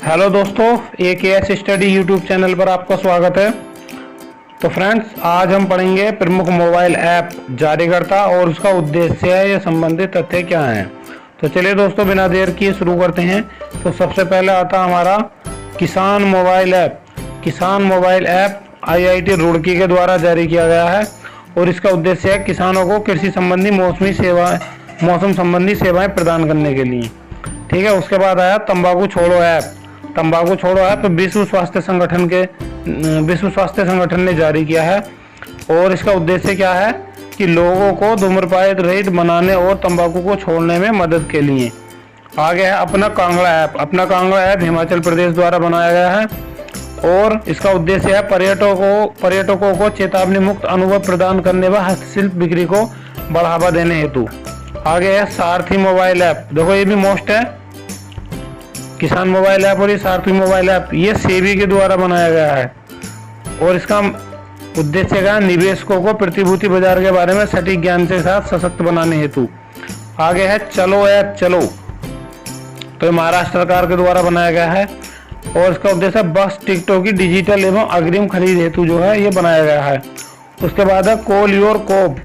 Hello दोस्तों, AKS study YouTube channel पर आपका स्वागत है। तो फ्रेंड्स, आज हम पढ़ेंगे प्रमुख मोबाइल ऐप जारीकर्ता और उसका उद्देश्य या संबंधित तथ्य क्या हैं। तो चलिए दोस्तों, बिना देर किए शुरू करते हैं। तो सबसे पहले आता हमारा किसान मोबाइल ऐप। किसान मोबाइल ऐप IIT रुड़की के द्वारा जारी किया गया है और इसका उद्देश्य है किसानों को कृषि संबंधी मौसम संबंधी सेवाएं प्रदान करने के लिए। ठीक है। उसके बाद आया तंबाकू छोड़ो ऐप। तंबाकू छोड़ो ऐप विश्व स्वास्थ्य संगठन ने जारी किया है और इसका उद्देश्य क्या है कि लोगों को धूम्रपान रहित बनाने और तंबाकू को छोड़ने में मदद के लिए। आगे है अपना कांगड़ा ऐप। अपना कांगड़ा ऐप हिमाचल प्रदेश द्वारा बनाया गया है और इसका उद्देश्य है पर्यटकों को चेतावनी मुक्त अनुभव प्रदान करने व हस्तशिल्प बिक्री को बढ़ावा देने हेतु। आगे है सारथी मोबाइल ऐप। देखो, ये भी मोस्ट है, किसान मोबाइल ऐप और ये सारथी मोबाइल ऐप, ये सेबी के द्वारा बनाया गया है और इसका उद्देश्य क्या है, निवेशकों को प्रतिभूति बाजार के बारे में सटीक ज्ञान के साथ सशक्त बनाने हेतु। आगे है चलो ऐप। चलो, तो ये महाराष्ट्र सरकार के द्वारा बनाया गया है और इसका उद्देश्य बस टिकटों की डिजिटल एवं अग्रिम खरीद हेतु जो है ये बनाया गया है। उसके बाद है call your cop.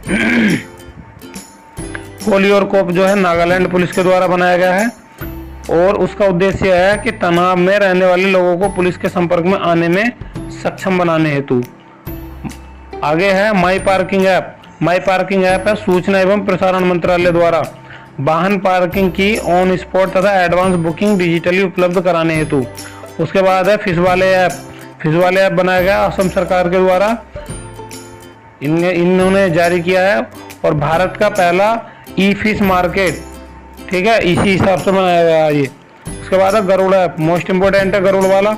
Call your cop जो है नागालैंड पुलिस के द्वारा बनाया गया है और उसका उद्देश्य है कि तनाव में रहने वाले लोगों को पुलिस के संपर्क में आने में सक्षम बनाने हेतु। आगे है माई पार्किंग ऐप। माई पार्किंग ऐप है सूचना एवं प्रसारण मंत्रालय द्वारा वाहन पार्किंग की ऑन स्पॉट तथा एडवांस बुकिंग डिजिटली उपलब्ध कराने हेतु। उसके बाद है फिश वाले ऐप। फिश वाले ऐप बनाया गया असम सरकार के द्वारा, इन्होंने जारी किया है और भारत का पहला ई फिश मार्केट, ठीक है, इसी हिसाब से बनाया गया है ये। उसके बाद है गरुड़ ऐप। मोस्ट इम्पोर्टेंट है गरुड़ वाला,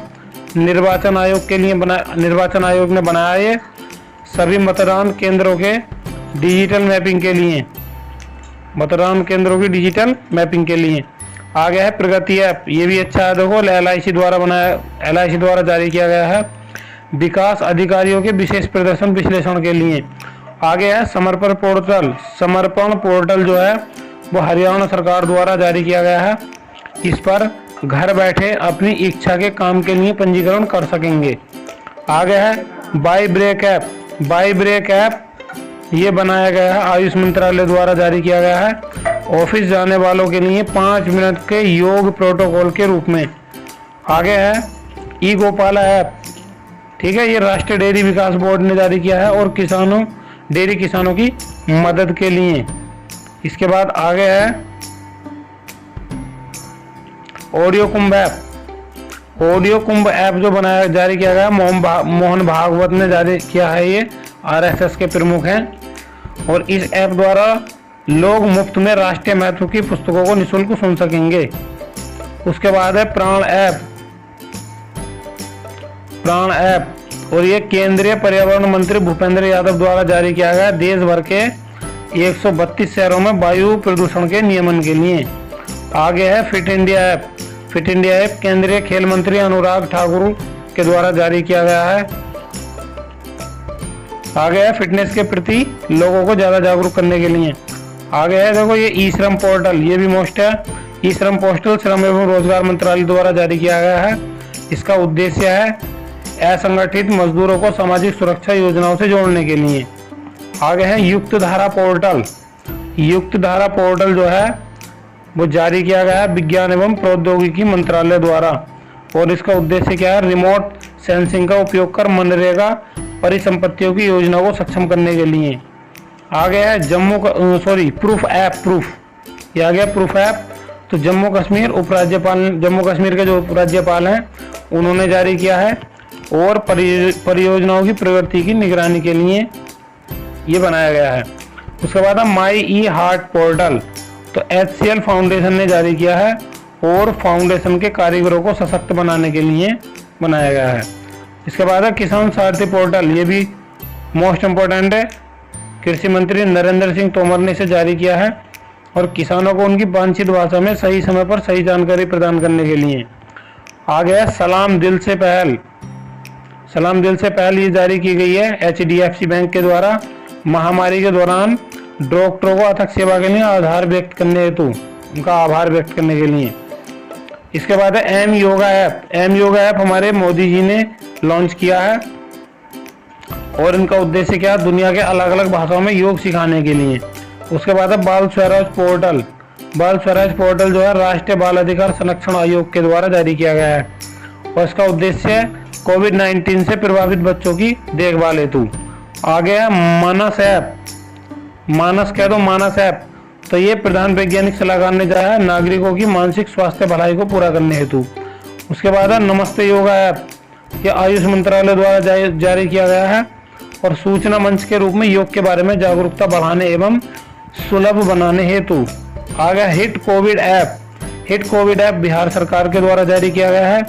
निर्वाचन आयोग ने बनाया ये सभी मतदान केंद्रों के डिजिटल मैपिंग के लिए। आगे है प्रगति ऐप। ये भी अच्छा है, देखो LIC द्वारा जारी किया गया है विकास अधिकारियों के विशेष प्रदर्शन विश्लेषण के लिए। आगे है समर्पण पोर्टल जो है वो हरियाणा सरकार द्वारा जारी किया गया है। इस पर घर बैठे अपनी इच्छा के काम के लिए पंजीकरण कर सकेंगे। आगे है Y break app. Y break app ये बनाया गया है आयुष मंत्रालय द्वारा जारी किया गया है ऑफिस जाने वालों के लिए 5 मिनट के योग प्रोटोकॉल के रूप में। आगे है ई गोपाला ऐप। ठीक है, ये राष्ट्रीय डेयरी विकास बोर्ड ने जारी किया है और डेयरी किसानों की मदद के लिए। इसके बाद आगे है ऑडियो कुंभ ऐप। ऑडियो कुंभ ऐप जो जारी किया गया मोहन भागवत ने जारी किया है, ये RSS के प्रमुख हैं और इस ऐप द्वारा लोग मुफ्त में राष्ट्रीय महत्व की पुस्तकों को निःशुल्क सुन सकेंगे। उसके बाद है प्राण ऐप और ये केंद्रीय पर्यावरण मंत्री भूपेंद्र यादव द्वारा जारी किया गया देश भर के 132 शहरों में वायु प्रदूषण के नियमन के लिए। आगे है fit India app. Fit India app केंद्रीय खेल मंत्री अनुराग ठाकुर के द्वारा जारी किया गया है। आगे है फिटनेस के प्रति लोगों को ज्यादा जागरूक करने के लिए। आगे है देखो ये ई श्रम पोर्टल, ये भी मोस्ट है। ई श्रम पोर्टल श्रम एवं रोजगार मंत्रालय द्वारा जारी किया गया है। इसका उद्देश्य है असंगठित मजदूरों को सामाजिक सुरक्षा योजनाओं से जोड़ने के लिए। आगे है युक्त धारा पोर्टल। युक्त धारा पोर्टल जो है वो जारी किया गया है विज्ञान एवं प्रौद्योगिकी मंत्रालय द्वारा और इसका उद्देश्य क्या है, रिमोट सेंसिंग का उपयोग कर मनरेगा परिसंपत्तियों की योजना को सक्षम करने के लिए। आगे है प्रूफ ऐप। ये आ गया प्रूफ ऐप। तो जम्मू कश्मीर के जो उपराज्यपाल हैं उन्होंने जारी किया है और परियोजनाओं की प्रगति की निगरानी के लिए ये बनाया गया है। उसके बाद है माई ई हार्ट पोर्टल। तो HCL फाउंडेशन ने जारी किया है और फाउंडेशन के कारीगरों को सशक्त बनाने के लिए बनाया गया है। इसके बाद है किसान सारथी पोर्टल। ये भी मोस्ट इम्पोर्टेंट है, कृषि मंत्री नरेंद्र सिंह तोमर ने इसे जारी किया है और किसानों को उनकी वांछित भाषा में सही समय पर सही जानकारी प्रदान करने के लिए। आगे है सलाम दिल से पहल ये जारी की गई है HDFC बैंक के द्वारा महामारी के दौरान डॉक्टरों को अथक सेवा के लिए उनका आभार व्यक्त करने के लिए। इसके बाद है M yoga app. M yoga app हमारे मोदी जी ने लॉन्च किया है और इनका उद्देश्य क्या है, दुनिया के अलग अलग भाषाओं में योग सिखाने के लिए। उसके बाद है बाल स्वराज पोर्टल। बाल स्वराज पोर्टल जो है राष्ट्रीय बाल अधिकार संरक्षण आयोग के द्वारा जारी किया गया है और इसका उद्देश्य है कोविड-19 से प्रभावित बच्चों की देखभाल हेतु। आगे है मानस ऐप। मानस कह दो, मानस ऐप। तो ये प्रधान वैज्ञानिक सलाहकार ने जाया है नागरिकों की मानसिक स्वास्थ्य भलाई को पूरा करने हेतु। उसके बाद है नमस्ते योगा ऐप। ये आयुष मंत्रालय द्वारा जारी किया गया है और सूचना मंच के रूप में योग के बारे में जागरूकता बढ़ाने एवं सुलभ बनाने हेतु। आ गया hit Covid app. Hit Covid app Bihar सरकार के द्वारा जारी किया गया है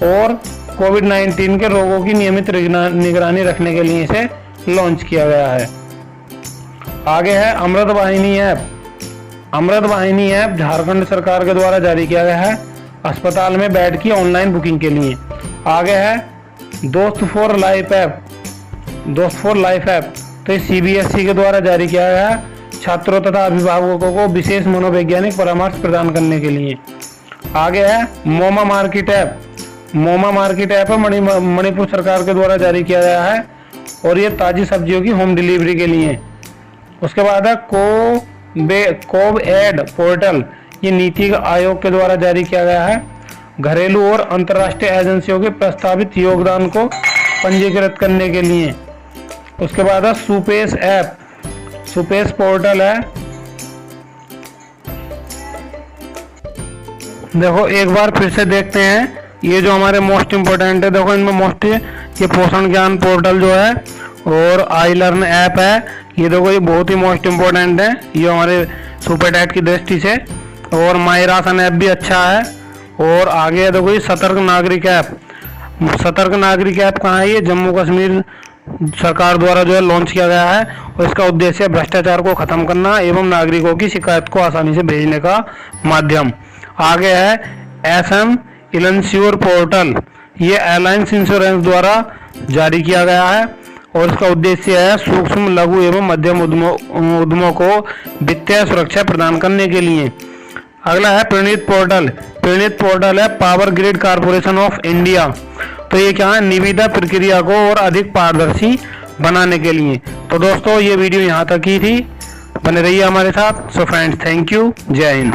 और कोविड-19 के रोगों की नियमित निगरानी रखने के लिए इसे लॉन्च किया गया है। आगे है अमृत वाहिनी ऐप। अमृत वाहिनी ऐप झारखंड सरकार के द्वारा जारी किया गया है अस्पताल में बेड की ऑनलाइन बुकिंग के लिए। आगे है दोस्त फॉर लाइफ ऐप। दोस्त फॉर लाइफ ऐप तो CBSE के द्वारा जारी किया गया है छात्रों तथा अभिभावकों को विशेष मनोवैज्ञानिक परामर्श प्रदान करने के लिए। आगे है Moma market app. Moma market app Manipur सरकार के द्वारा जारी किया गया है और ये ताजी सब्जियों की होम डिलीवरी के लिए। उसके बाद है कोव एड पोर्टल। ये नीति आयोग के द्वारा जारी किया गया है घरेलू और अंतर्राष्ट्रीय एजेंसियों के प्रस्तावित योगदान को पंजीकृत करने के लिए। उसके बाद है सुपेस ऐप। सुपेस पोर्टल है। देखो एक बार फिर से देखते हैं ये जो हमारे मोस्ट इम्पोर्टेंट है। देखो इनमें मोस्ट ये पोषण ज्ञान पोर्टल जो है और आई लर्न ऐप है। ये देखो ये बहुत ही मोस्ट इम्पोर्टेंट है ये हमारे सुपर डैट की दृष्टि से। और माई राशन ऐप भी अच्छा है। और आगे देखो ये सतर्क नागरिक ऐप। सतर्क नागरिक ऐप कहाँ है, ये जम्मू कश्मीर सरकार द्वारा जो है लॉन्च किया गया है और इसका उद्देश्य भ्रष्टाचार को खत्म करना एवं नागरिकों की शिकायत को आसानी से भेजने का माध्यम। आगे है SM इलेंश्योर पोर्टल। ये एलायंस इंश्योरेंस द्वारा जारी किया गया है और इसका उद्देश्य है सूक्ष्म लघु एवं मध्यम उद्यमों को वित्तीय सुरक्षा प्रदान करने के लिए। अगला है प्रणीत पोर्टल। प्रणीत पोर्टल है power grid corporation of India. तो ये क्या है, निविदा प्रक्रिया को और अधिक पारदर्शी बनाने के लिए। तो दोस्तों ये वीडियो यहाँ तक ही थी, बने रहिए हमारे साथ। सो फ्रेंड्स थैंक यू, जय हिंद।